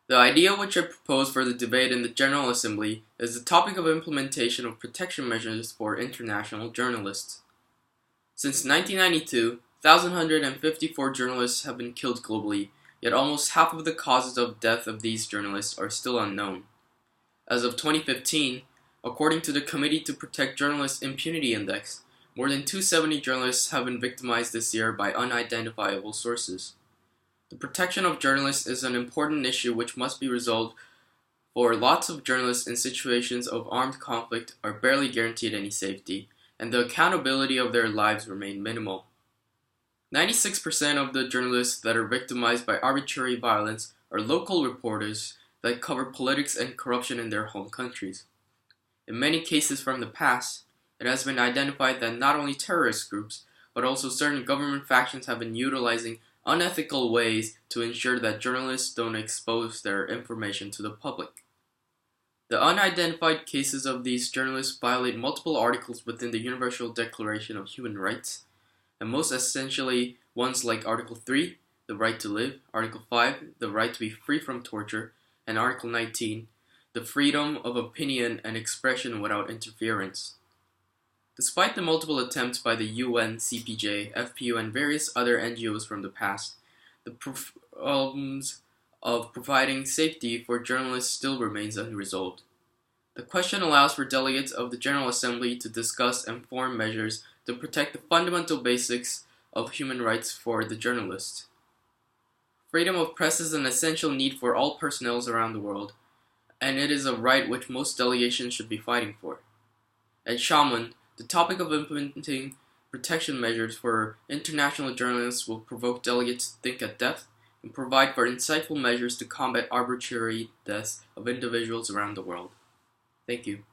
The idea which I propose for the debate in the General Assembly is the topic of implementation of protection measures for international journalists. Since 1992, 1,154 journalists have been killed globally, yet almost half of the causes of death of these journalists are still unknown. As of 2015, according to the Committee to Protect Journalists Impunity Index, more than 270 journalists have been victimized this year by unidentifiable sources. The protection of journalists is an important issue which must be resolved, for lots of journalists in situations of armed conflict are barely guaranteed any safety, and the accountability of their lives remain minimal. 96% of the journalists that are victimized by arbitrary violence are local reporters that cover politics and corruption in their home countries. In many cases from the past, it has been identified that not only terrorist groups, but also certain government factions have been utilizing unethical ways to ensure that journalists don't expose their information to the public. The unidentified cases of these journalists violate multiple articles within the Universal Declaration of Human Rights, and most essentially ones like Article 3, the right to live, Article 5, the right to be free from torture, and Article 19, the freedom of opinion and expression without interference. Despite the multiple attempts by the UN, CPJ, FPU, and various other NGOs from the past, the problems of providing safety for journalists still remains unresolved. The question allows for delegates of the General Assembly to discuss and form measures to protect the fundamental basics of human rights for the journalist. Freedom of press is an essential need for all personnel around the world, and it is a right which most delegations should be fighting for. At Shamun, the topic of implementing protection measures for international journalists will provoke delegates to think at depth and provide for insightful measures to combat arbitrary deaths of individuals around the world. Thank you.